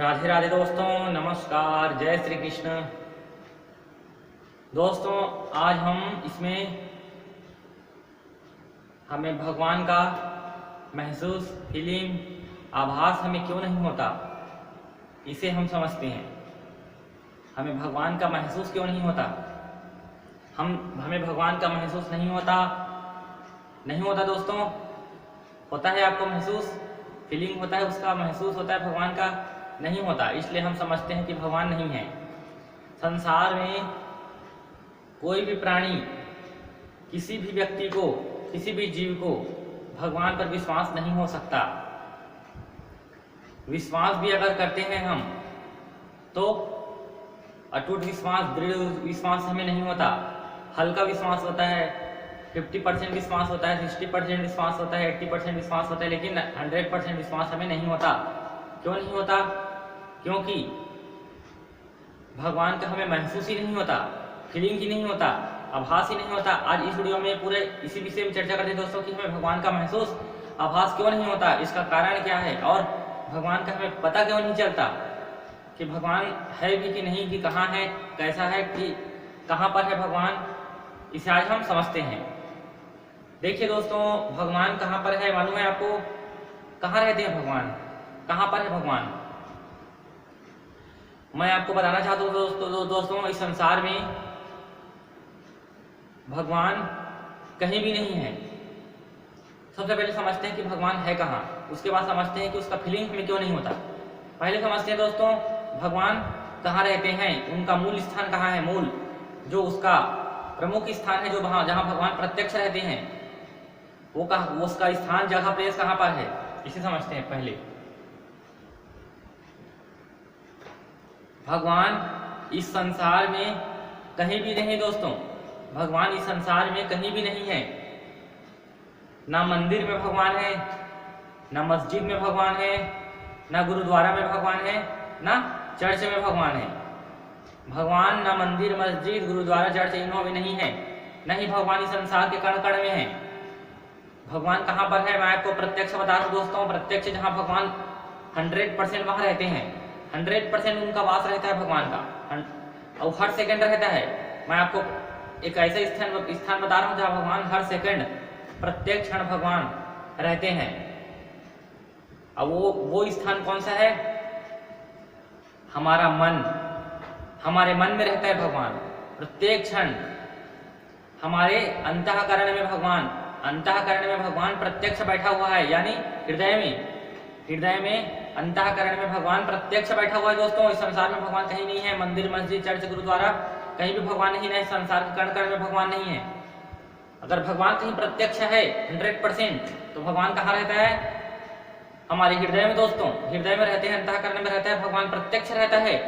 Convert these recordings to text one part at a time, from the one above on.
राधे राधे दोस्तों, नमस्कार, जय श्री कृष्ण। दोस्तों आज हम इसमें हमें भगवान का महसूस, फीलिंग, आभास हमें क्यों नहीं होता, इसे हम समझते हैं। हमें भगवान का महसूस क्यों नहीं होता, हमें भगवान का महसूस नहीं होता दोस्तों। होता है आपको महसूस, फीलिंग होता है, उसका महसूस होता है, भगवान का नहीं होता। इसलिए हम समझते हैं कि भगवान नहीं है। संसार में कोई भी प्राणी, किसी भी व्यक्ति को, किसी भी जीव को भगवान पर विश्वास नहीं हो सकता। विश्वास भी अगर करते हैं हम तो अटूट विश्वास, दृढ़ विश्वास हमें नहीं होता। हल्का विश्वास होता है, 50% विश्वास होता है, 60% विश्वास होता है, 80% विश्वास होता है, लेकिन 100% विश्वास हमें नहीं होता। क्यों नहीं होता? क्योंकि भगवान का हमें महसूस ही नहीं होता, फीलिंग ही नहीं होता, आभास ही नहीं होता। आज इस वीडियो में पूरे इसी विषय में चर्चा करते हैं दोस्तों कि हमें भगवान का महसूस, आभास क्यों नहीं होता, इसका कारण क्या है, और भगवान का हमें पता क्यों नहीं चलता कि भगवान है भी कि नहीं, कि कहाँ है, कैसा है, कि कहाँ पर है भगवान। इसे आज हम समझते हैं। देखिए दोस्तों, भगवान कहाँ पर है मालूम है आपको? कहाँ रहते हैं भगवान, कहाँ पर है भगवान? मैं आपको बताना चाहता हूँ दोस्तों, इस संसार में भगवान कहीं भी नहीं है। सबसे पहले समझते हैं कि भगवान है कहाँ, उसके बाद समझते हैं कि उसका फीलिंग हमें क्यों नहीं होता। पहले समझते हैं दोस्तों भगवान कहाँ रहते हैं, उनका मूल स्थान कहाँ है। मूल जो उसका प्रमुख स्थान है, जो जहाँ भगवान प्रत्यक्ष रहते हैं, वो उसका स्थान, जगह, प्लेस कहाँ पर है, इसे समझते हैं। पहले भगवान इस संसार में कहीं भी नहीं दोस्तों, भगवान इस संसार में कहीं भी नहीं है। ना मंदिर में भगवान है, ना मस्जिद में भगवान है, ना गुरुद्वारा में भगवान है, ना चर्च में भगवान है। भगवान ना मंदिर, मस्जिद, गुरुद्वारा, चर्च इनमें भी नहीं है। नहीं, भगवान इस संसार के कण कण में है। भगवान कहाँ पर है, मैं आपको प्रत्यक्ष बता रहा हूँ दोस्तों। प्रत्यक्ष जहाँ भगवान 100% वहाँ रहते हैं, 100% उनका वास रहता है भगवान का, और हर सेकंड रहता है। मैं आपको एक ऐसा स्थान बता रहा हूँ जहाँ भगवान हर सेकंड, प्रत्येक क्षण भगवान रहते हैं। अब वो स्थान कौन सा है? हमारा मन, हमारे मन में रहता है भगवान प्रत्येक क्षण। हमारे अंतःकरण में भगवान, अंतःकरण में भगवान प्रत्यक्ष बैठा हुआ है, यानी हृदय में अंतःकरण में भगवान प्रत्यक्ष बैठा हुआ है दोस्तों। इस संसार में भगवान कहीं नहीं है। मंदिर, मस्जिद, चर्च, गुरुद्वारा कहीं भी भगवान नहीं है। संसार के कण कण में भगवान नहीं है। अगर भगवान कहीं प्रत्यक्ष है 100%, तो भगवान कहाँ रहता है? हमारे हृदय में दोस्तों। हृदय में रहते हैं, अंतःकरण में रहता है भगवान, प्रत्यक्ष रहता है,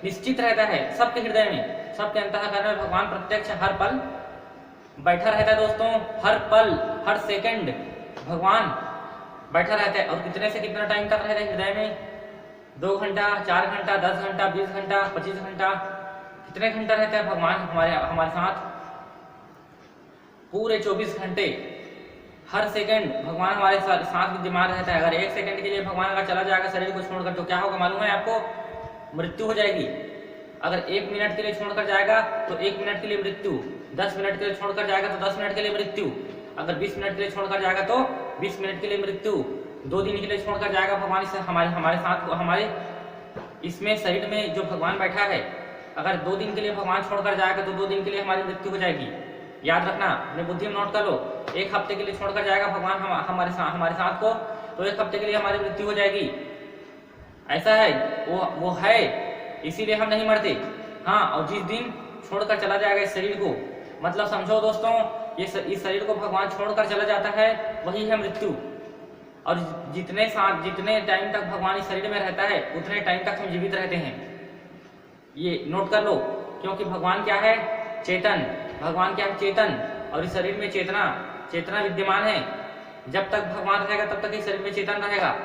निश्चित रहता है। सबके हृदय में, सबके अंतःकरण में भगवान प्रत्यक्ष हर पल बैठा रहता है दोस्तों। हर पल, हर सेकंड भगवान बैठा रहता है। और कितने से कितना टाइम तक रहता है हृदय में? 2 घंटा, 4 घंटा, 10 घंटा, 20 घंटा, 25 घंटा, कितने घंटा रहता है भगवान हमारे साथ? पूरे 24 घंटे, हर सेकंड भगवान हमारे साथ विद्यमान रहता है। अगर 1 सेकंड के लिए भगवान अगर चला जाएगा शरीर को छोड़कर, तो क्या होगा मालूम है आपको? मृत्यु हो जाएगी। अगर 1 मिनट के लिए छोड़कर जाएगा तो 1 मिनट के लिए मृत्यु, 10 मिनट के लिए छोड़कर जाएगा तो 10 मिनट के लिए मृत्यु, अगर 20 मिनट के लिए छोड़कर जाएगा तो 20 मिनट के लिए मृत्यु, 2 दिन के लिए छोड़कर जाएगा भगवान हमारे साथ, हमारे इसमें शरीर में जो भगवान बैठा है, अगर 2 दिन के लिए भगवान छोड़कर जाएगा तो 2 दिन के लिए हमारी मृत्यु हो जाएगी। याद रखना, अपने बुद्धि में नोट कर लो। 1 हफ्ते के लिए छोड़कर जाएगा भगवान हमारे साथ को, तो 1 हफ्ते के लिए हमारी मृत्यु हो जाएगी। ऐसा है, वो है, इसीलिए हम नहीं मरते। हाँ, और जिस दिन छोड़कर चला जाएगा इस शरीर को, मतलब समझो दोस्तों, इस शरीर को भगवान छोड़कर चला जाता है, वही है मृत्यु। और जितने टाइम तक भगवान इस शरीर में रहता है, उतने टाइम तक हम जीवित रहते हैं। ये नोट कर लो, क्योंकि भगवान क्या है? चेतन। भगवान क्या है? चेतन। और इस शरीर में चेतना विद्यमान है। जब तक भगवान रहेगा तब तक इस शरीर में चेतन रहेगा,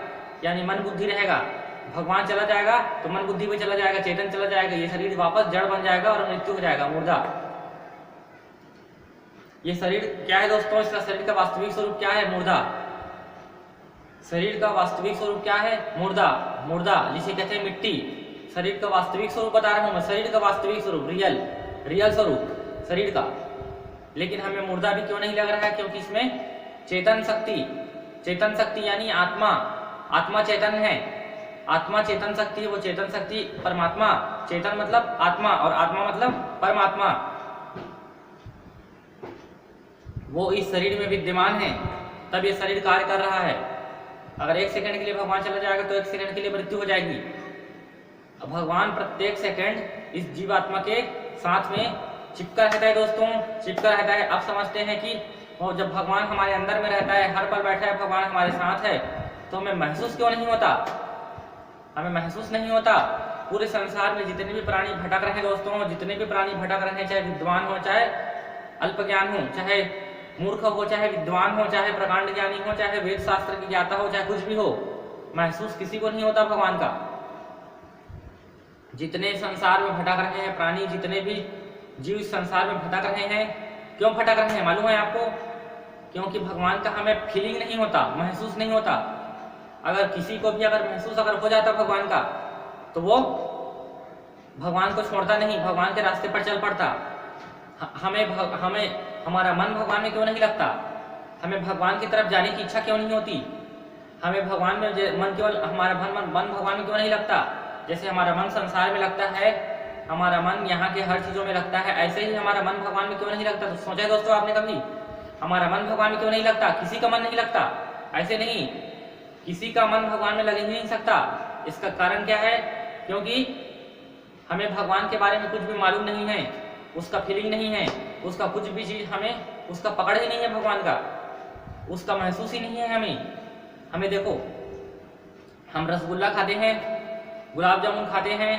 यानी मन बुद्धि रहेगा। भगवान चला जाएगा तो मन बुद्धि भी चला जाएगा, चेतन चला जाएगा, ये शरीर वापस जड़ बन जाएगा और मृत्यु हो जाएगा, मुर्दा। ये शरीर क्या है दोस्तों? इसका शरीर का वास्तविक स्वरूप क्या है? मुर्दा। शरीर का वास्तविक स्वरूप क्या है? मुर्दा। मुर्दा जिसे कहते हैं मिट्टी। शरीर का वास्तविक स्वरूप बता रहा हूं मैं, शरीर का वास्तविक स्वरूप, रियल स्वरूप शरीर का। लेकिन हमें मुर्दा भी क्यों नहीं लग रहा है? क्योंकि इसमें चेतन शक्ति यानी आत्मा चेतन है। आत्मा चेतन शक्ति है, वो चेतन शक्ति परमात्मा, चेतन मतलब आत्मा और आत्मा मतलब परमात्मा, वो इस शरीर में विद्यमान है, तब ये शरीर कार्य कर रहा है। अगर 1 सेकंड के लिए भगवान चला जाएगा तो 1 सेकंड के लिए मृत्यु हो जाएगी। अब भगवान प्रत्येक सेकंड इस जीवात्मा के साथ में चिपका रहता है दोस्तों, चिपका रहता है। अब समझते हैं कि और जब भगवान हमारे अंदर में रहता है, हर पल बैठा है, भगवान हमारे साथ है, तो हमें महसूस क्यों नहीं होता? हमें महसूस नहीं होता। पूरे संसार में जितने भी प्राणी भटक रहे हैं दोस्तों, जितने भी प्राणी भटक रहे हैं, चाहे विद्वान हो, चाहे अल्पज्ञान हो, चाहे मूर्ख हो, चाहे विद्वान हो, चाहे प्रकांड ज्ञानी हो, चाहे वेद शास्त्र की ज्ञाता हो, चाहे कुछ भी हो, महसूस किसी को नहीं होता भगवान का। जितने संसार में भटक रहे हैं प्राणी, जितने भी जीव इस संसार में भटक रहे हैं, क्यों भटक रहे हैं मालूम है आपको? क्योंकि भगवान का हमें फीलिंग नहीं होता, महसूस नहीं होता। अगर किसी को भी अगर महसूस अगर हो जाता भगवान का, तो वो भगवान को छोड़ता नहीं, भगवान के रास्ते पर चल पड़ता। हमें हमारा मन भगवान में क्यों नहीं लगता? हमें भगवान की तरफ जाने की इच्छा क्यों नहीं होती? हमें भगवान में मन केवल हमारा मन भगवान में क्यों नहीं लगता? जैसे हमारा मन संसार में लगता है, हमारा मन यहाँ के हर चीजों में लगता है, ऐसे ही हमारा मन भगवान में क्यों नहीं लगता? तो सोचा है दोस्तों आपने कभी हमारा मन भगवान में क्यों नहीं लगता? किसी का मन नहीं लगता, ऐसे नहीं, किसी का मन भगवान में लग ही नहीं सकता। इसका कारण क्या है? क्योंकि हमें भगवान के बारे में कुछ भी मालूम नहीं है, उसका फीलिंग नहीं है, उसका कुछ भी चीज हमें उसका पकड़ ही नहीं है, भगवान का उसका महसूस ही नहीं है हमें देखो, हम रसगुल्ला खाते हैं, गुलाब जामुन खाते हैं,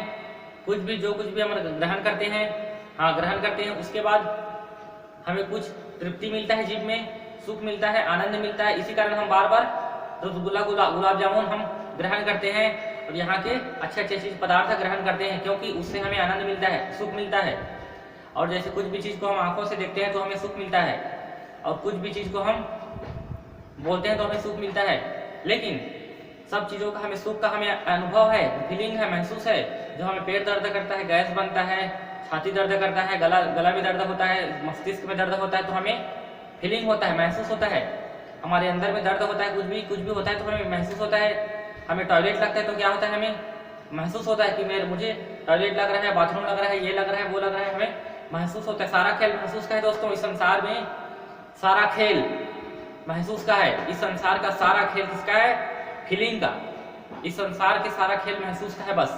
कुछ भी जो कुछ भी हम ग्रहण करते हैं, हाँ ग्रहण करते हैं, उसके बाद हमें कुछ तृप्ति मिलता है, जीभ में सुख मिलता है, आनंद मिलता है। इसी कारण हम बार बार रसगुल्ला गुलाब जामुन हम ग्रहण करते हैं और यहाँ के अच्छे चीज पदार्थ ग्रहण करते हैं, क्योंकि उससे हमें आनंद मिलता है, सुख मिलता है। और जैसे कुछ भी चीज को हम आंखों से देखते हैं तो हमें सुख मिलता है, और कुछ भी चीज को हम बोलते हैं तो हमें सुख मिलता है। लेकिन सब चीजों का हमें सुख का हमें अनुभव है, फीलिंग है, महसूस है। जो हमें पेट दर्द करता है, गैस बनता है, छाती दर्द करता है, गला में दर्द होता है, मस्तिष्क में दर्द होता है, तो हमें फीलिंग होता है, महसूस होता है। हमारे अंदर में दर्द होता है, कुछ भी होता है तो हमें महसूस होता है। हमें टॉयलेट लगता है तो क्या होता है? हमें महसूस होता है कि मुझे टॉयलेट लग रहा है, बाथरूम लग रहा है, ये लग रहा है, वो लग रहा है, हमें महसूस होता है। सारा खेल महसूस का है दोस्तों, इस संसार में सारा खेल महसूस का है। इस संसार का सारा खेल किसका है? फीलिंग का। इस संसार के सारा खेल महसूस का है बस,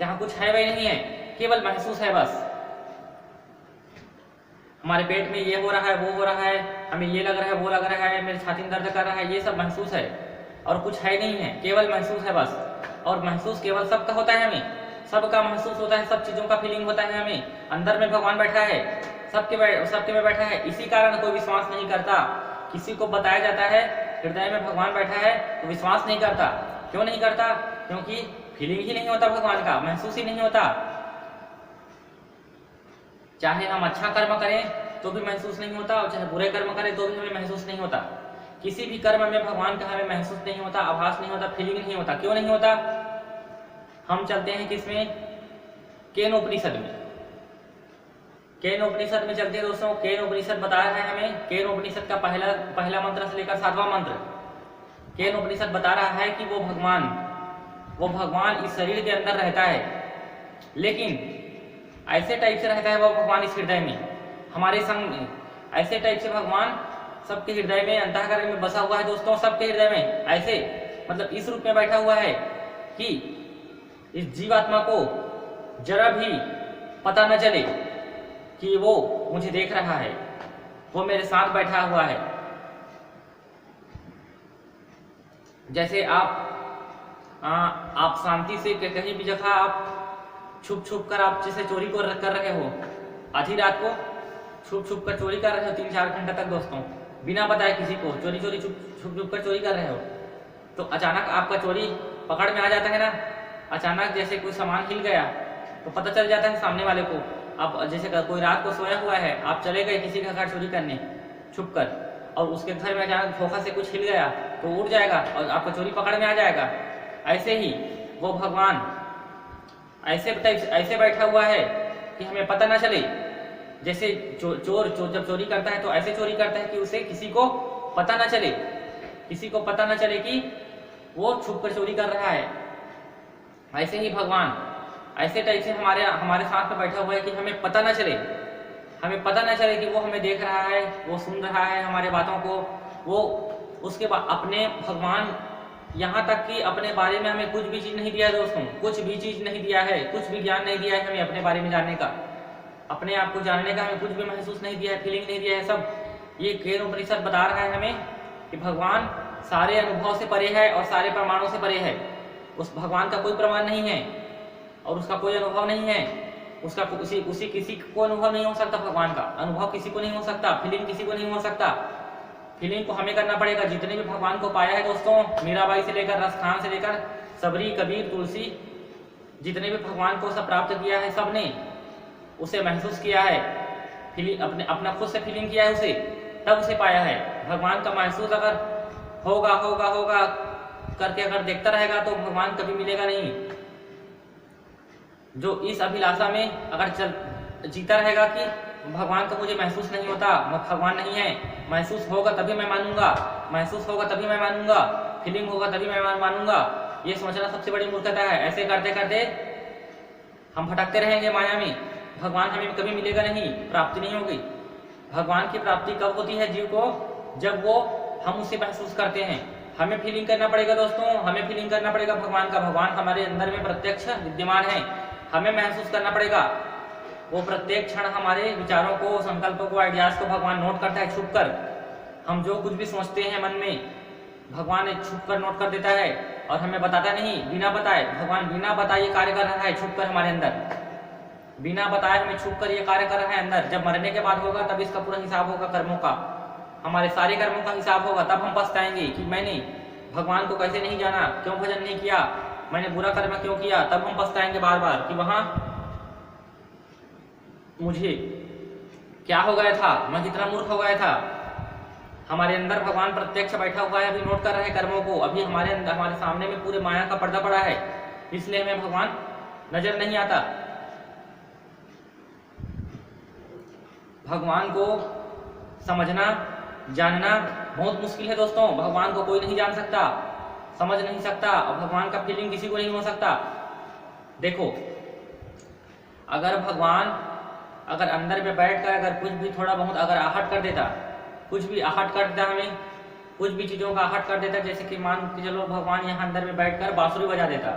जहाँ कुछ है वही नहीं है, केवल महसूस है बस। हमारे पेट में ये हो रहा है, वो हो रहा है, हमें ये लग रहा है, वो लग रहा है, मेरे छाती में दर्द कर रहा है, ये सब महसूस है और कुछ है नहीं है, केवल महसूस है बस। और महसूस केवल सबका होता है, हमें सबका महसूस होता है, सब चीजों का फीलिंग होता है हमें। अंदर में भगवान बैठा है, सबके में बैठा है। इसी कारण कोई विश्वास नहीं करता। किसी को बताया जाता है हृदय में भगवान बैठा है तो विश्वास नहीं करता। क्यों नहीं करता? क्योंकि फीलिंग ही नहीं होता भगवान का, महसूस ही नहीं होता। चाहे हम अच्छा कर्म करें तो भी महसूस नहीं होता, और चाहे बुरे कर्म करें तो भी हमें महसूस नहीं होता। किसी भी कर्म में भगवान का हमें महसूस नहीं होता, आभास नहीं होता, फीलिंग नहीं होता। क्यों नहीं होता? हम चलते हैं किसमें? केन उपनिषद में। केन उपनिषद में चलते हैं दोस्तों। केन उपनिषद बता रहा है हमें, केन उपनिषद का पहला मंत्र से लेकर 7वां मंत्र, केन उपनिषद बता रहा है कि वो भगवान इस शरीर के अंदर रहता है, लेकिन ऐसे टाइप से रहता है वो भगवान इस हृदय में, हमारे संग में। ऐसे टाइप से भगवान सबके हृदय में, अंतःकरण में बसा हुआ है दोस्तों, सबके हृदय में। ऐसे मतलब इस रूप में बैठा हुआ है कि इस जीवात्मा को जरा भी पता न चले कि वो मुझे देख रहा है, वो मेरे साथ बैठा हुआ है। जैसे आप शांति से कहीं भी जगह आप छुप कर आप जैसे चोरी को कर रहे हो, आधी रात को छुप कर चोरी कर रहे हो 3-4 घंटे तक दोस्तों, बिना बताए किसी को चोरी छुप कर चोरी कर रहे हो, तो अचानक आपका चोरी पकड़ में आ जाता है ना। अचानक जैसे कोई सामान हिल गया तो पता चल जाता है सामने वाले को। अब जैसे कोई रात को सोया हुआ है, आप चले गए किसी का घर चोरी करने छुप कर, और उसके घर में अचानक धोखा से कुछ हिल गया तो उड़ जाएगा और आपका चोरी पकड़ में आ जाएगा। ऐसे ही वो भगवान ऐसे बैठा हुआ है कि हमें पता ना चले। जैसे चोर जब चोरी करता है तो ऐसे चोरी करता है कि उसे किसी को पता ना चले, कि वो छुप कर चोरी कर रहा है। ऐसे ही भगवान ऐसे टाइप से हमारे साथ में बैठा हुआ है कि हमें पता ना चले कि वो हमें देख रहा है, वो सुन रहा है हमारे बातों को। वो उसके बाद अपने भगवान यहाँ तक कि अपने बारे में हमें कुछ भी चीज़ नहीं दिया है दोस्तों, कुछ भी चीज़ नहीं दिया है, कुछ भी ज्ञान नहीं दिया है हमें अपने बारे में जानने का, अपने आप को जानने का हमें कुछ भी महसूस नहीं दिया है, फीलिंग नहीं दिया है। सब ये केन उपनिषद बता रहा है हमें कि भगवान सारे अनुभव से परे है और सारे प्रमाणों से परे है। उस भगवान का कोई प्रमाण नहीं है और उसका कोई अनुभव नहीं है, उसका उसी किसी को अनुभव नहीं हो सकता। भगवान का अनुभव किसी को नहीं हो सकता, फीलिंग किसी को नहीं हो सकता। फीलिंग को हमें करना पड़ेगा। जितने भी भगवान को पाया है दोस्तों, मीराबाई से लेकर रसखान से लेकर सबरी, कबीर, तुलसी, जितने भी भगवान को सब प्राप्त किया है, सब ने उसे महसूस किया है, फीलिंग अपना खुद से फीलिंग किया है उसे, तब उसे पाया है। भगवान का महसूस अगर होगा करके अगर देखता रहेगा तो भगवान कभी मिलेगा नहीं। जो इस अभिलाषा में अगर जीता रहेगा कि भगवान का मुझे महसूस नहीं होता, भगवान नहीं है, महसूस होगा तभी मैं मानूंगा, फीलिंग होगा तभी मैं मानूंगा, ये सोचना सबसे बड़ी मूर्खता है। ऐसे करते करते हम भटकते रहेंगे माया में, भगवान हमें कभी मिलेगा नहीं, प्राप्ति नहीं होगी। भगवान की प्राप्ति कब होती है जीव को? जब वो हम उसे महसूस करते हैं। हमें फीलिंग करना पड़ेगा दोस्तों, हमें फीलिंग करना पड़ेगा भगवान का। भगवान हमारे अंदर में प्रत्यक्ष विद्यमान है, हमें महसूस करना पड़ेगा। वो प्रत्येक क्षण हमारे विचारों को, संकल्पों को, आइडियाज को भगवान नोट करता है छुप कर। हम जो कुछ भी सोचते हैं मन में, भगवान छुप कर नोट कर देता है और हमें बताता नहीं, बिना बताए। भगवान बिना बताए कार्य कर रहा है छुप कर हमारे अंदर, बिना बताए हमें छुप कर ये कार्य कर रहा है अंदर। जब मरने के बाद होगा तब इसका पूरा हिसाब होगा, कर्मों का, हमारे सारे कर्मों का हिसाब होगा। तब हम पछताएंगे कि मैंने भगवान को कैसे नहीं जाना, क्यों भजन नहीं किया, मैंने बुरा कर्म क्यों किया। तब हम पछताएंगे बार बार कि वहां मुझे क्या हो गया था, मैं कितना मूर्ख हो गया था। हमारे अंदर भगवान प्रत्यक्ष बैठा हुआ है, अभी नोट कर रहे हैं कर्मों को। अभी हमारे अंदर, हमारे सामने में पूरे माया का पर्दा पड़ा है, इसलिए हमें भगवान नजर नहीं आता। भगवान को समझना, जानना बहुत मुश्किल है दोस्तों। भगवान को कोई नहीं जान सकता, समझ नहीं सकता, और भगवान का फीलिंग किसी को नहीं हो सकता। देखो, अगर भगवान अगर अंदर में बैठकर अगर कुछ भी थोड़ा बहुत अगर आहट कर देता, हमें कुछ भी चीज़ों का आहट कर देता, जैसे कि मान के चलो भगवान यहाँ अंदर में बैठकर बांसुरी बजा देता,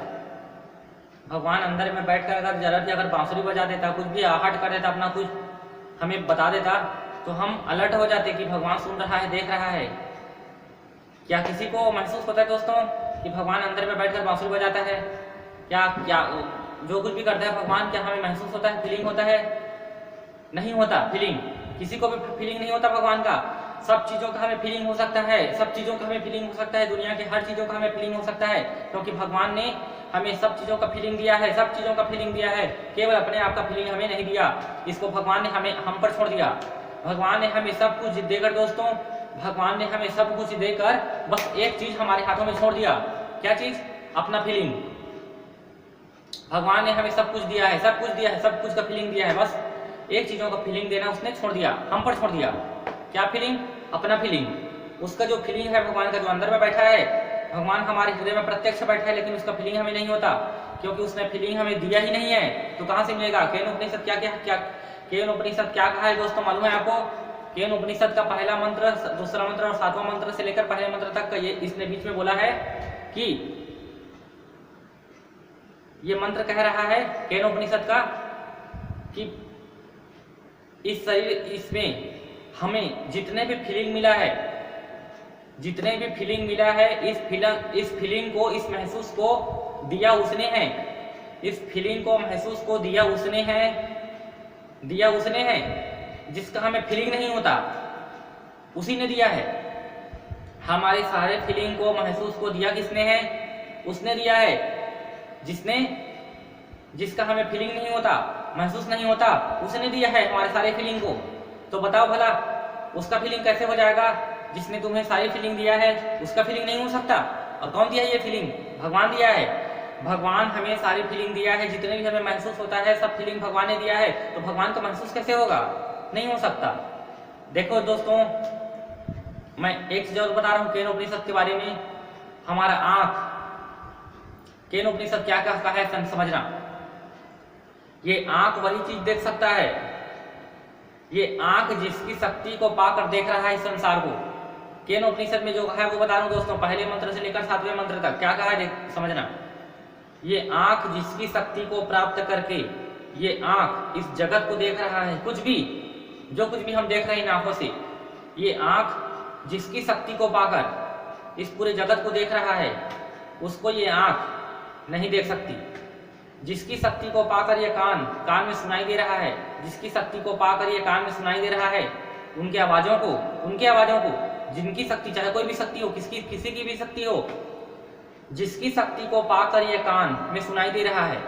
भगवान अंदर में बैठकर अगर जरा भी अगर बांसुरी बजा देता, कुछ भी आहट कर देता, अपना कुछ हमें बता देता, तो हम अलर्ट हो जाते कि भगवान सुन रहा है, देख रहा है। क्या किसी को महसूस होता है दोस्तों कि भगवान अंदर में बैठकर बांसुरी बजाता है? क्या जो कुछ भी करता है भगवान, क्या हमें महसूस होता है, फीलिंग होता है? नहीं होता फीलिंग, किसी को भी फीलिंग नहीं होता भगवान का। सब चीज़ों का हमें फीलिंग हो सकता है, दुनिया के हर चीज़ों का हमें फीलिंग हो सकता है, क्योंकि भगवान ने हमें सब चीज़ों का फीलिंग दिया है, केवल अपने आप का फीलिंग हमें नहीं दिया। इसको भगवान ने हम पर छोड़ दिया। भगवान ने हमें सब कुछ देकर दोस्तों, भगवान ने हमें सब कुछ देकर बस एक चीज़ हमारे हाथों में छोड़ दिया। क्या चीज़? अपना फीलिंग। भगवान ने हमें सब कुछ दिया है, सब कुछ का फीलिंग दिया है, बस एक चीज़ों का फीलिंग देना उसने छोड़ दिया, हम पर छोड़ दिया। क्या फीलिंग? अपना फीलिंग। उसका जो फीलिंग है भगवान का, जो अंदर में बैठा है, भगवान हमारे हृदय में प्रत्यक्ष बैठा है, लेकिन उसका फीलिंग हमें नहीं होता, क्योंकि उसने फीलिंग हमें दिया ही नहीं है। तो कहाँ से मिलेगा? केन उपनिषद केन उपनिषद क्या कहा है दोस्तों, मालूम है आपको? केन उपनिषद का पहला मंत्र, दूसरा मंत्र और सातवां मंत्र से लेकर पहले मंत्र तक का ये इसने बीच में बोला है कि ये मंत्र कह रहा है केन उपनिषद का कि इस शरीर, इसमें हमें जितने भी फीलिंग मिला है, इस फीलिंग को, इस महसूस को दिया उसने है, इस फीलिंग को, महसूस को दिया उसने है। जिसका हमें फीलिंग नहीं होता, उसी ने दिया है। हमारे सारे फीलिंग को, महसूस को दिया किसने है? उसने दिया है। जिसका हमें फीलिंग नहीं होता, महसूस नहीं होता, उसने दिया है हमारे सारे फीलिंग को। तो बताओ भला उसका फीलिंग कैसे हो जाएगा? जिसने तुम्हें सारी फीलिंग दिया है उसका फीलिंग नहीं हो सकता? और कौन दिया है ये फीलिंग? भगवान दिया है। भगवान हमें सारी फीलिंग दिया है, जितने भी हमें महसूस होता है सब फीलिंग भगवान ने दिया है, तो भगवान को महसूस कैसे होगा? नहीं हो सकता। देखो दोस्तों, मैं एक चीज और बता रहा हूँ केन उपनिषद के बारे में। हमारा आंख, केन उपनिषद क्या कहता है समझना। ये आंख वही चीज देख सकता है, ये आंख जिसकी शक्ति को पाकर देख रहा है इस संसार को। केन उपनिषद में जो कहा है वो बता रहा हूं दोस्तों, पहले मंत्र से लेकर 7वें मंत्र तक क्या कहा है समझना। ये आंख जिसकी शक्ति को प्राप्त करके ये आंख इस जगत को देख रहा है, कुछ भी जो कुछ भी हम देख रहे हैं इन आंखों से, ये आंख जिसकी शक्ति को पाकर इस पूरे जगत को देख रहा है उसको ये आंख नहीं देख सकती। जिसकी शक्ति को पाकर ये कान में सुनाई दे रहा है, जिसकी शक्ति को पाकर ये कान में सुनाई दे रहा है, उनके आवाजों को जिनकी शक्ति, चाहे कोई भी शक्ति हो, किसी की भी शक्ति हो, जिसकी शक्ति को पाकर ये कान में सुनाई दे रहा है,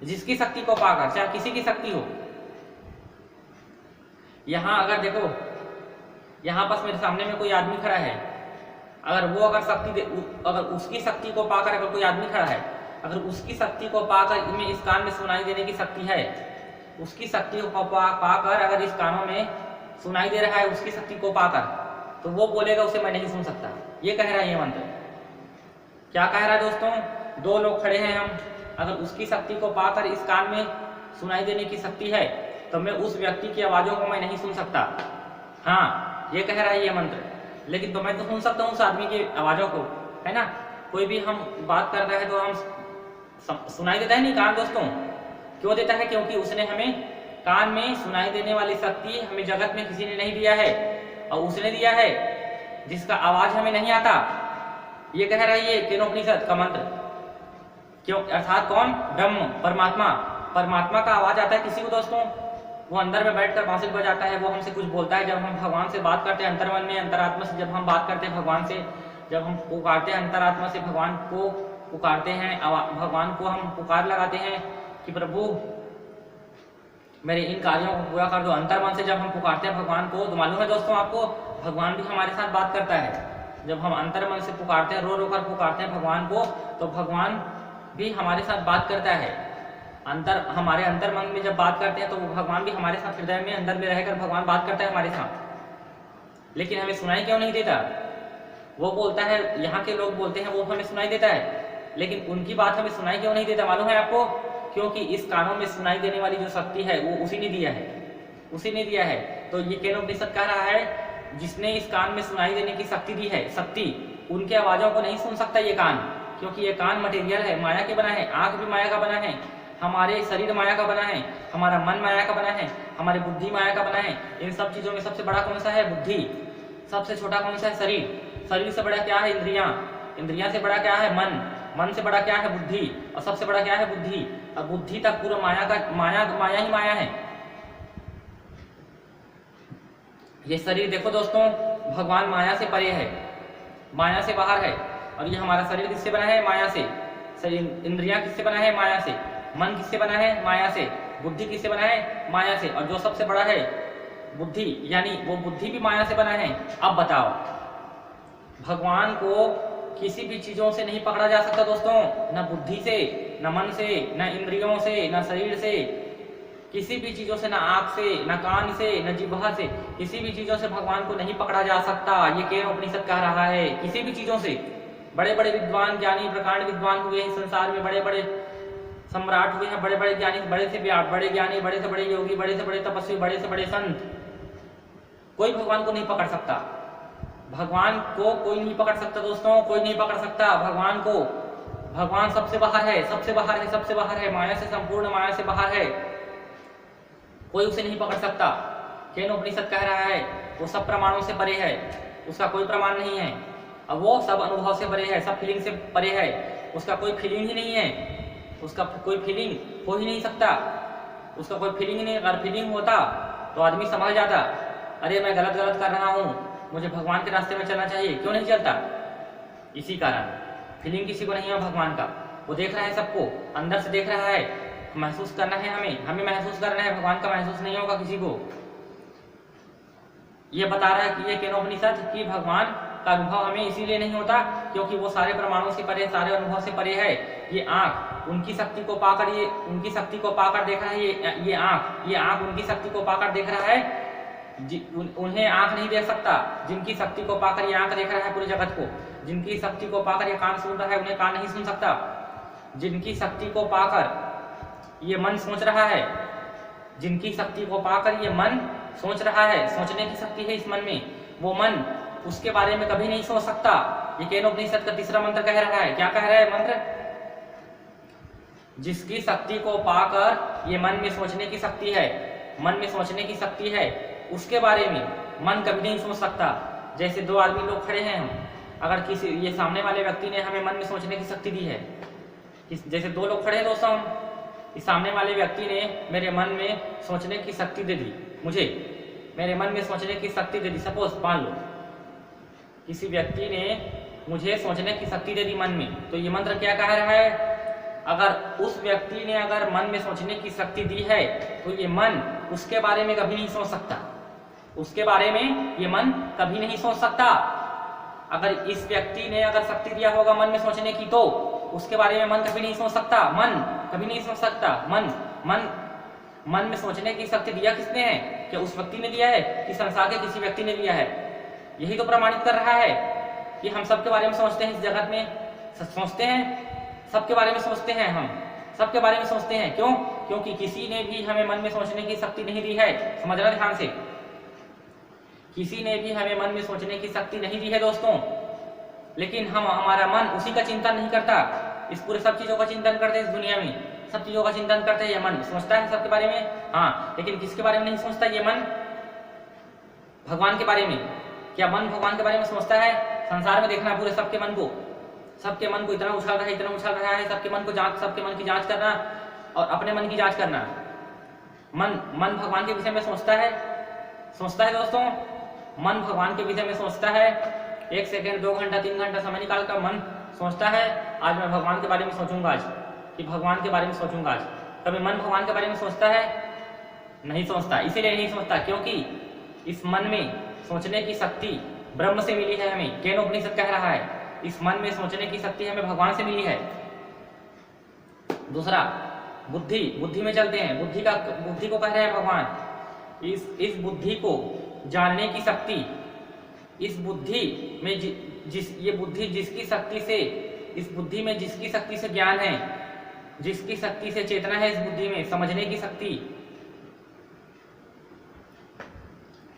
जिसकी शक्ति को पाकर, चाहे किसी की शक्ति हो। यहां अगर देखो, यहां पास मेरे सामने में कोई आदमी खड़ा है, अगर उसकी शक्ति को पाकर अगर कोई आदमी खड़ा है, अगर उसकी शक्ति को पाकर में इस कान में सुनाई देने की शक्ति है, उसकी शक्ति को पाकर अगर इस कानों में सुनाई दे रहा है, उसकी शक्ति को पाकर, तो वो बोलेगा उसे मैं नहीं सुन सकता। ये कह रहा है ये मंत्र। क्या कह रहा है दोस्तों? दो लोग खड़े हैं हम, अगर उसकी शक्ति को पाकर इस कान में सुनाई देने की शक्ति है तो मैं उस व्यक्ति की आवाजों को मैं नहीं सुन सकता। हाँ, ये कह रहा है ये मंत्र। लेकिन तो मैं तो सुन सकता हूँ उस आदमी की आवाजों को, है ना। कोई भी हम बात कर रहे हैं तो हम सुनाई देता है नहीं कान दोस्तों। क्यों देता है? क्योंकि उसने हमें कान में सुनाई देने वाली शक्ति हमें जगत में किसी ने नहीं दिया है, और उसने दिया है जिसका आवाज हमें नहीं आता। ये कह रहा है ये केनोपनिषद का मंत्र। क्यों? अर्थात कौन? ब्रह्म, परमात्मा का आवाज आता है किसी को दोस्तों, वो अंदर में बैठकर बांसुरी बजाता है, वो हमसे कुछ बोलता है। जब हम भगवान से बात करते हैं अंतर्मन में, अंतरात्मा से जब हम बात करते हैं भगवान से, जब हम पुकारते हैं अंतरात्मा से भगवान को पुकारते हैं, भगवान को हम पुकार लगाते हैं कि प्रभु मेरे इन कार्यों को पूरा कर दो। अंतर्मन से जब हम पुकारते हैं भगवान को, तो मालूम है दोस्तों आपको, भगवान भी हमारे साथ बात करता है। जब हम अंतर्मन से पुकारते हैं, रो रो कर पुकारते हैं भगवान को, तो भगवान भी हमारे साथ बात करता है। हमारे अंतर्मन में जब बात करते हैं तो वो भगवान भी हमारे साथ हृदय में अंदर में रहकर भगवान बात करता है हमारे साथ। लेकिन हमें सुनाई क्यों नहीं देता? वो बोलता है, यहाँ के लोग बोलते हैं वो हमें सुनाई देता है, लेकिन उनकी बात हमें सुनाई क्यों नहीं देता मालूम है आपको? क्योंकि इस कानों में सुनाई देने वाली जो शक्ति है वो उसी ने दिया है। तो ये केनोपनिषद कह रहा है जिसने इस कान में सुनाई देने की शक्ति दी है, उनके आवाजों को नहीं सुन सकता ये कान, क्योंकि ये कान मटेरियल है, माया के बना है। आंख भी माया का बना है, हमारे शरीर माया का बना है, हमारा मन माया का बना है, हमारी बुद्धि माया का बना है। इन सब चीजों में सबसे बड़ा कौन सा है? बुद्धि। सबसे छोटा कौन सा है? शरीर से बड़ा क्या है? इंद्रियां से बड़ा क्या है? मन से बड़ा क्या है? बुद्धि। और सबसे बड़ा क्या है? बुद्धि। और बुद्धि तक पूरा माया ही माया है। ये शरीर देखो दोस्तों, भगवान माया से परे है, माया से बाहर है। और ये हमारा शरीर किससे बना है? माया से। इंद्रियां किससे बना है? माया से। मन किससे बना है? माया से। बुद्धि किससे बना है? माया से। और जो सबसे बड़ा है बुद्धि, यानी वो बुद्धि भी माया से बना है। अब बताओ, भगवान को किसी भी चीजों से नहीं पकड़ा जा सकता दोस्तों, न बुद्धि से, न मन से, न इंद्रियों से, न शरीर से, किसी भी चीजों से, न आंख से, न कान से, न जिह्वा से, किसी भी चीजों से भगवान को नहीं पकड़ा जा सकता। ये केनोपनिषद कह रहा है। किसी भी चीजों से। बड़े बड़े विद्वान, ज्ञानी, प्रकांड विद्वान हुए हैं संसार में, बड़े बड़े सम्राट हुए हैं, बड़े बड़े ज्ञानी, बड़े से बड़े ज्ञानी, बड़े से बड़े योगी, बड़े से बड़े तपस्वी, बड़े से बड़े संत, कोई भगवान को नहीं पकड़ सकता। भगवान को कोई नहीं पकड़ सकता दोस्तों, कोई नहीं पकड़ सकता भगवान को। भगवान सबसे बाहर है, सबसे बाहर है, माया से, संपूर्ण माया से बाहर है, कोई उसे नहीं पकड़ सकता। केनोपनिषद कह रहा है वो सब प्रमाणों से परे है, उसका कोई प्रमाण नहीं है। अब वो सब अनुभव से परे है, सब फीलिंग से परे है, उसका कोई फीलिंग ही नहीं है, उसका कोई फीलिंग हो ही नहीं सकता, उसका कोई फीलिंग नहीं। अगर फीलिंग होता तो आदमी समझ जाता, अरे मैं गलत कर रहा हूँ, मुझे भगवान के रास्ते में चलना चाहिए। क्यों नहीं चलता? इसी कारण फीलिंग किसी को नहीं है भगवान का। वो देख रहा है सबको, अंदर से देख रहा है, महसूस करना है हमें महसूस करना है, भगवान का महसूस नहीं होगा किसी को। ये बता रहा है कि ये केनोपनिषद कि भगवान का अनुभव हमें इसीलिए नहीं होता क्योंकि वो सारे प्रमाणों से परे, सारे अनुभव से परे है। ये आंख उनकी शक्ति को पाकर, ये उनकी शक्ति को पाकर देख रहा है। ये आंख उनकी शक्ति को पाकर देख रहा है। उन्हें आंख नहीं देख सकता जिनकी शक्ति को पाकर ये आंख देख रहा है पूरे जगत को। जिनकी शक्ति को पाकर ये कान सुन रहा है, उन्हें कान नहीं सुन सकता। जिनकी शक्ति को पाकर ये मन सोच रहा है, जिनकी शक्ति को पाकर ये मन सोच रहा है, सोचने की शक्ति है इस मन में, वो मन उसके बारे में कभी नहीं सोच सकता। ये केनोपनिषद का तीसरा मंत्र कह रहा है। क्या कह रहा है मंत्र? जिसकी शक्ति को पाकर ये मन में सोचने की शक्ति है, मन में सोचने की शक्ति है, उसके बारे में मन कभी नहीं सोच सकता। जैसे दो आदमी लोग खड़े हैं, हम अगर किसी ये सामने वाले व्यक्ति ने हमें मन में सोचने की शक्ति दी है, जैसे दो लोग खड़े हैं दोस्तों, इस सामने वाले व्यक्ति ने मेरे मन में सोचने की शक्ति दे दी, मुझे मेरे मन में सोचने की शक्ति दे दी। सपोज मान लो किसी व्यक्ति ने मुझे सोचने की शक्ति दे दी मन में, तो ये मंत्र क्या कह रहा है? अगर उस व्यक्ति ने अगर मन में सोचने की शक्ति दी है तो ये मन उसके बारे में कभी नहीं सोच सकता। उसके बारे में ये मन कभी नहीं सोच सकता। अगर इस व्यक्ति ने अगर शक्ति दिया होगा मन में सोचने की, तो उसके बारे में मन कभी नहीं सोच सकता। मन कभी नहीं सोच सकता। मन में सोचने की शक्ति दिया किसने है? क्या उस व्यक्ति ने दिया है कि संसार के किसी व्यक्ति ने दिया है? यही तो प्रमाणित कर रहा है कि हम सबके बारे में सोचते हैं, इस जगत में सोचते हैं, सबके बारे में सोचते हैं, हम सबके बारे में सोचते हैं। क्यों? क्योंकि किसी ने भी हमें मन में सोचने की शक्ति नहीं दी है। समझना ध्यान से, किसी ने भी हमें मन में सोचने की शक्ति नहीं दी है दोस्तों। लेकिन हमारा मन उसी का चिंतन नहीं करता, इस पूरे सब चीजों का चिंतन करते हैं। इस दुनिया में सब चीजों का चिंतन करते हैं, ये मन सोचता है सबके बारे में, हाँ, लेकिन किसके बारे में नहीं सोचता ये मन? भगवान के बारे में। क्या मन भगवान के बारे में सोचता है? संसार में देखना पूरे सबके मन को, सबके मन को इतना उछाल रहा है, इतना उछाल रहा है, सबके मन को जांच, सबके मन की जांच करना और अपने मन की जांच करना। मन भगवान के विषय में सोचता है दोस्तों। मन भगवान के विषय में सोचता है। 1 सेकेंड, 2 घंटा, 3 घंटा समय निकाल कर मन सोचता है, आज मैं भगवान के बारे में सोचूंगा, आज कि भगवान के बारे में सोचूंगा आज। कभी मन भगवान के बारे में सोचता है? नहीं सोचता। इसीलिए नहीं सोचता क्योंकि इस मन में सोचने की शक्ति ब्रह्म से मिली है हमें। केनोपनिषद कह रहा है इस मन में सोचने की शक्ति हमें भगवान से मिली है। दूसरा बुद्धि में चलते हैं। बुद्धि को कह रहे हैं भगवान। इस बुद्धि को जानने की शक्ति, इस बुद्धि में ये बुद्धि जिसकी शक्ति से, इस बुद्धि में जिसकी शक्ति से ज्ञान है, जिसकी शक्ति से चेतना है, इस बुद्धि में समझने की शक्ति,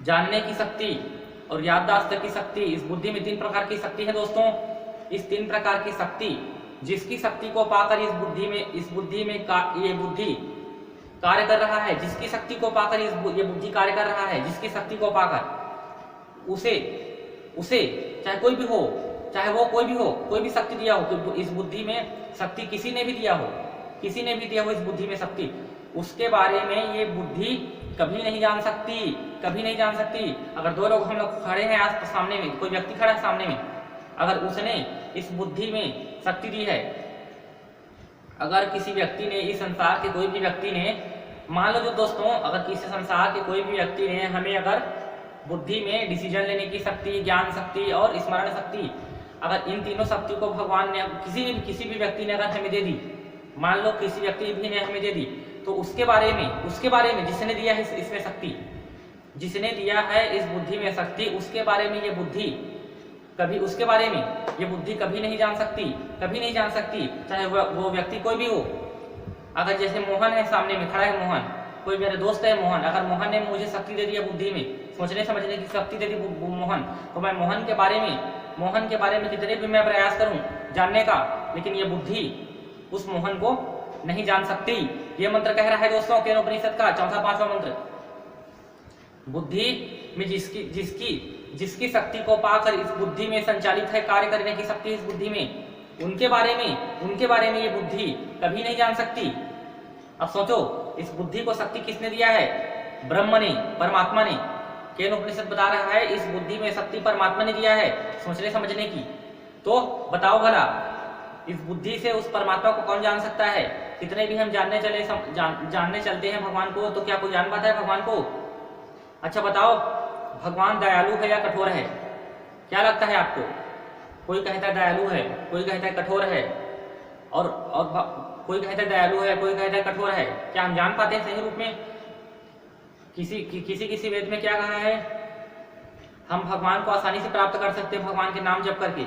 जानने की शक्ति और याददाश्त की शक्ति, इस बुद्धि में 3 प्रकार की शक्ति है दोस्तों। इस 3 प्रकार की शक्ति, जिसकी शक्ति को पाकर इस बुद्धि में ये बुद्धि कार्य कर रहा है, जिसकी शक्ति को पाकर ये बुद्धि कार्य कर रहा है, जिसकी शक्ति को पाकर उसे चाहे कोई भी हो, चाहे वो कोई भी हो, कोई भी शक्ति दिया हो, तो इस बुद्धि में शक्ति किसी ने भी दिया हो इस बुद्धि में शक्ति, उसके बारे में ये बुद्धि कभी नहीं जान सकती। अगर 2 लोग हम लोग खड़े हैं आज सामने में, कोई व्यक्ति खड़ा है सामने में, अगर उसने इस बुद्धि में शक्ति दी है, अगर किसी व्यक्ति ने, इस संसार के कोई भी व्यक्ति ने, मान लो जो दोस्तों, अगर किसी संसार के कोई भी व्यक्ति ने हमें अगर बुद्धि में डिसीजन लेने की शक्ति, ज्ञान शक्ति और स्मरण शक्ति, अगर इन तीनों शक्ति को भगवान ने किसी भी व्यक्ति ने अगर हमें दे दी, मान लो किसी व्यक्ति भी ने हमें दे दी, तो उसके बारे में जिसने दिया है इसमें शक्ति, जिसने दिया है इस बुद्धि में शक्ति, उसके बारे में ये बुद्धि कभी नहीं जान सकती, चाहे वो व्यक्ति कोई भी हो। अगर जैसे मोहन है, सामने में खड़ा है मोहन, कोई मेरे दोस्त है मोहन, अगर मोहन ने मुझे शक्ति दे दी है बुद्धि में, सोचने समझने की शक्ति दे दी मोहन, तो मैं मोहन के बारे में कितने भी मैं प्रयास करूं जानने का, लेकिन ये बुद्धि उस मोहन को नहीं जान सकती। ये मंत्र कह रहा है दोस्तों केनोपनिषद का 4वां मंत्र। बुद्धि में जिसकी शक्ति को पाकर इस बुद्धि में संचालित है कार्य करने की शक्ति इस बुद्धि में, उनके बारे में ये बुद्धि कभी नहीं जान सकती। अब सोचो, इस बुद्धि को शक्ति किसने दिया है? ब्रह्म ने, परमात्मा ने। केनोपनिषद बता रहा है इस बुद्धि में शक्ति परमात्मा ने दिया है सोचने समझने की। तो बताओ भला, इस बुद्धि से उस परमात्मा को कौन जान सकता है? कितने भी हम जानने चलते हैं भगवान को, तो क्या कोई जान पाता है भगवान को? अच्छा बताओ, भगवान दयालु है या कठोर है? क्या लगता है आपको? कोई कहता है दयालु है, कोई कहता है कठोर है, और कोई कहता है दयालु है, कोई कहता है कठोर है। क्या हम जान पाते हैं सही रूप में? किसी वेद में क्या कहा है? हम भगवान को आसानी से प्राप्त कर सकते हैं भगवान के नाम जप करके,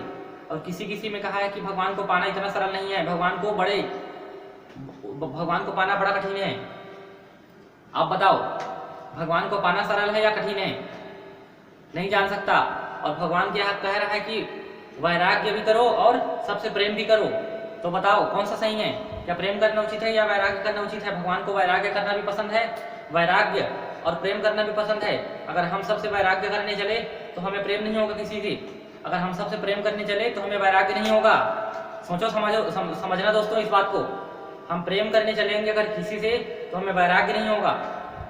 और किसी में कहा है कि भगवान को पाना इतना सरल नहीं है, भगवान को पाना बड़ा कठिन है। आप बताओ, भगवान को पाना सरल है या कठिन है? नहीं जान सकता। और भगवान क्या कह रहा है कि वैराग्य भी करो और सबसे प्रेम भी करो। तो बताओ कौन सा सही है? क्या प्रेम करना उचित है या वैराग्य करना उचित है? भगवान को वैराग्य करना भी पसंद है, वैराग्य और प्रेम करना भी पसंद है। अगर हम सबसे वैराग्य करने चले तो हमें प्रेम नहीं होगा किसी से, अगर हम सबसे प्रेम करने चले तो हमें वैराग्य नहीं होगा। सोचो, समझना दोस्तों इस बात को। हम प्रेम करने चलेंगे अगर किसी से तो हमें वैराग्य नहीं होगा,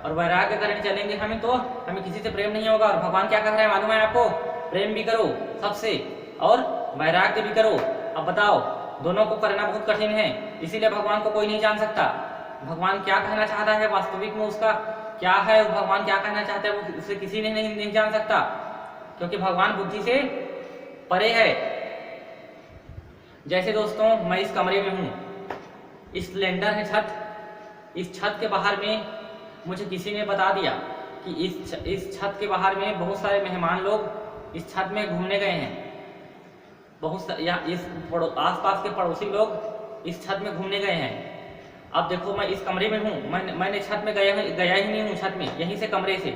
और वैराग्य करने चलेंगे हमें तो हमें किसी से प्रेम नहीं होगा। और भगवान क्या कह रहा है मालूम है आपको? प्रेम भी करो सबसे और वैराग्य भी करो। अब बताओ, दोनों को करना बहुत कठिन है, इसीलिए भगवान को कोई नहीं जान सकता। भगवान क्या कहना चाहता है वास्तविक में, उसका क्या है, भगवान क्या कहना चाहता है, वो उसे किसी ने नहीं जान सकता, क्योंकि भगवान बुद्धि से परे है। जैसे दोस्तों, मैं इस कमरे में हूँ, इस सिलेंडर है छत, इस छत के बाहर में मुझे किसी ने बता दिया कि इस छत के बाहर में बहुत सारे मेहमान लोग इस छत में घूमने गए हैं, या इस आसपास के पड़ोसी लोग इस छत में घूमने गए हैं। अब देखो, मैं इस कमरे में हूँ, मैंने छत में गया ही नहीं हूँ, छत में यहीं से कमरे से।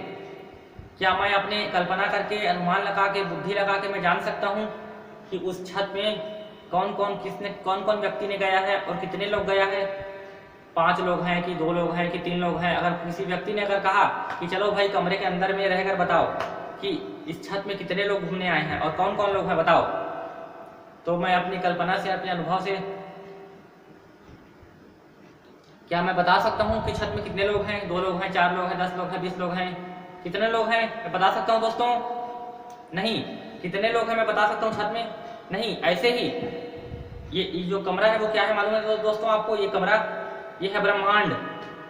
क्या मैं अपने कल्पना करके, अनुमान लगा के, बुद्धि लगा के मैं जान सकता हूँ कि उस छत में कौन कौन व्यक्ति ने गया है और कितने लोग गया है? 5 लोग हैं कि 2 लोग हैं कि 3 लोग हैं? अगर किसी व्यक्ति ने अगर कहा कि चलो भाई कमरे के अंदर में रहकर बताओ कि इस छत में कितने लोग घूमने आए हैं और कौन कौन लोग हैं बताओ, तो मैं अपनी कल्पना से, अपने अनुभव से क्या मैं बता सकता हूँ कि छत में कितने लोग हैं? 2 लोग हैं, 4 लोग हैं, 10 लोग हैं, 20 लोग हैं? कितने लोग हैं मैं बता सकता हूँ दोस्तों? नहीं। कितने लोग हैं मैं बता सकता हूँ छत में? नहीं। ऐसे ही ये जो कमरा है वो क्या है मालूम है दोस्तों आपको? ये कमरा, ये है ब्रह्मांड,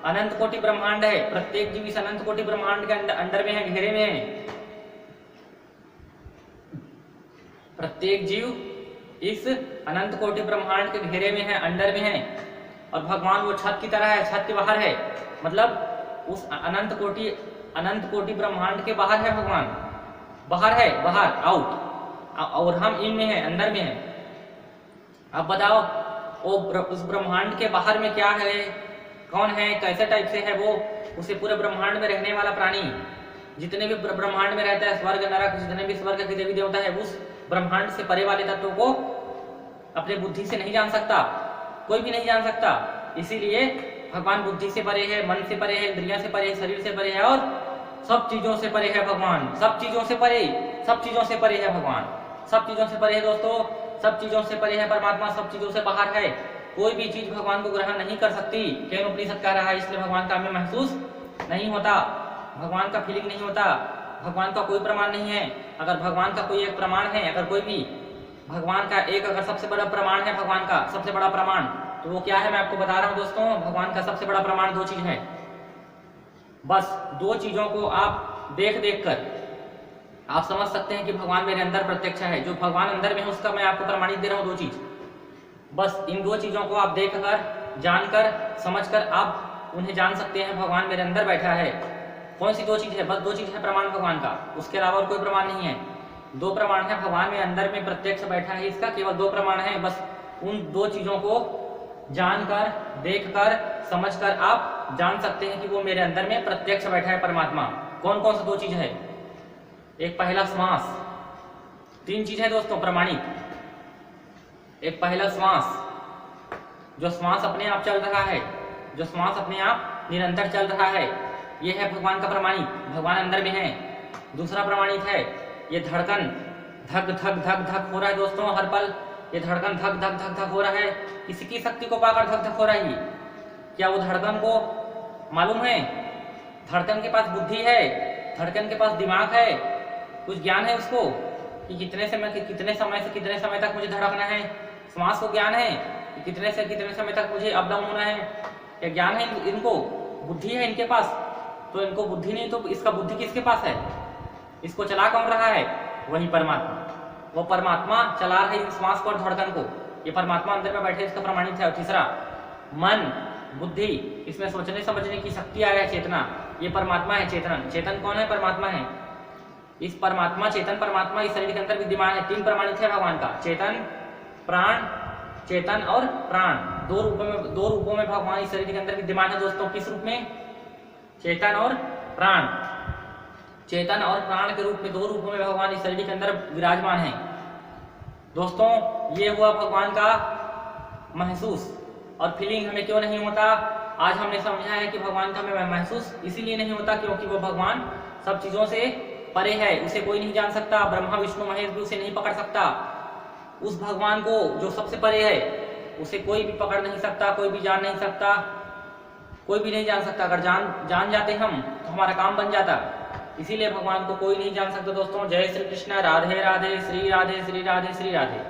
अनंत कोटि ब्रह्मांड है। प्रत्येक जीव इस अनंत कोटि ब्रह्मांड के अंदर में है, घेरे में है। प्रत्येक जीव इस अनंत कोटि ब्रह्मांड के घेरे में है, अंदर में है। और भगवान वो छत की तरह है, छत के बाहर है, मतलब उस अनंत कोटि ब्रह्मांड के बाहर है भगवान, बाहर है, बाहर, आउट, और हम इन में है, अंदर में है। अब बताओ, उस ब्रह्मांड के बाहर में क्या है, कौन है, कैसे टाइप से है वो? उसे पूरे ब्रह्मांड में रहने वाला प्राणी, जितने भी ब्रह्मांड में रहता है, स्वर्ग नरक, जितने भी स्वर्ग के देवी देवता है, उस ब्रह्मांड से परे वाले तत्वों को अपने बुद्धि से नहीं जान सकता, कोई भी नहीं जान सकता। इसीलिए भगवान बुद्धि से परे है, मन से परे है, इंद्रियां से परे है, शरीर से परे है, और सब चीजों से परे है भगवान। सब चीजों से परे, सब चीजों से परे है भगवान, सब चीजों से परे है दोस्तों, सब चीजों से परे है परमात्मा, सब चीजों से बाहर है। कोई भी चीज भगवान को ग्रहण नहीं कर सकती, केन उपनिषद कह रहा है। इसलिए भगवान का हमें महसूस नहीं होता, भगवान का फीलिंग नहीं होता, भगवान का कोई प्रमाण नहीं है। अगर भगवान का कोई एक प्रमाण है, अगर कोई भी भगवान का एक अगर सबसे बड़ा प्रमाण है, भगवान का सबसे बड़ा प्रमाण, तो वो क्या है मैं आपको बता रहा हूँ दोस्तों। भगवान का सबसे बड़ा प्रमाण 2 चीज है, बस 2 चीजों को आप देख कर आप समझ सकते हैं कि भगवान मेरे अंदर प्रत्यक्ष है। जो भगवान अंदर में है उसका मैं आपको प्रमाणित दे रहा हूँ 2 चीज। बस इन 2 चीजों को आप देख कर, जानकर, समझकर आप उन्हें जान सकते हैं भगवान मेरे अंदर बैठा है। कौन सी 2 चीज है? बस 2 चीज है प्रमाण भगवान का, उसके अलावा और कोई प्रमाण नहीं है। 2 प्रमाण है, भगवान में अंदर में प्रत्यक्ष बैठा है, इसका केवल 2 प्रमाण है। बस उन 2 चीजों को जानकर, देखकर, समझकर आप जान सकते हैं कि वो मेरे अंदर में प्रत्यक्ष बैठा है परमात्मा। कौन कौन सा 2 चीज है? एक पहला श्वास, 3 चीज है दोस्तों प्रमाणित। एक पहला श्वास, जो श्वास अपने आप चल रहा है, जो श्वास अपने आप निरंतर चल रहा है, ये है भगवान का प्रमाणित, भगवान अंदर में है। दूसरा प्रमाणित है ये धड़कन, धक धक धक धक हो रहा है दोस्तों हर पल, ये धड़कन धक धक धक धक हो रहा है। किसकी शक्ति को पाकर धक धक हो रहा है? क्या वो धड़कन को मालूम है? धड़कन के पास बुद्धि है, धड़कन के पास दिमाग है, कुछ ज्ञान है उसको कि कितने समय से कितने समय तक मुझे धड़कना है। श्वास को ज्ञान है कि कितने से कितने समय तक मुझे अप डाउन होना है, क्या ज्ञान है इनको? बुद्धि है इनके पास। तो इनको बुद्धि नहीं, तो इसका बुद्धि किसके पास है? इसको चला कौन रहा है? वही परमात्मा। वो परमात्मा चला रहा है श्वास को और धड़कन को। ये परमात्मा अंदर में बैठे, इसका प्रमाणित है। और तीसरा, मन, बुद्धि, इसमें सोचने समझने की शक्ति आ है, चेतना, ये परमात्मा है। चेतन, चेतन कौन है? परमात्मा है। इस परमात्मा, चेतन परमात्मा इस शरीर के अंदर विद्यमान है। 3 प्रमाणित है भगवान का, चेतन, प्राण, चेतन और प्राण। 2 रूपों में भगवान इस शरीर के अंदर विद्यमान है दोस्तों। किस रूप में? चेतन और प्राण। चेतन और प्राण के रूप में 2 रूपों में भगवान इस शरीर के अंदर विराजमान है दोस्तों। ये हुआ भगवान का महसूस। और फीलिंग हमें क्यों नहीं होता? आज हमने समझा है कि भगवान का हमें महसूस इसीलिए नहीं होता क्योंकि वो भगवान सब चीजों से परे है, उसे कोई नहीं जान सकता। ब्रह्मा विष्णु महेश भी उसे नहीं पकड़ सकता। उस भगवान को जो सबसे परे है उसे कोई भी पकड़ नहीं सकता, कोई भी जान नहीं सकता, कोई भी नहीं जान सकता। अगर जान जाते हम तो हमारा काम बन जाता। इसीलिए भगवान को कोई नहीं जान सकता दोस्तों। जय श्री कृष्ण। राधे राधे, श्री राधे, श्री राधे, श्री राधे।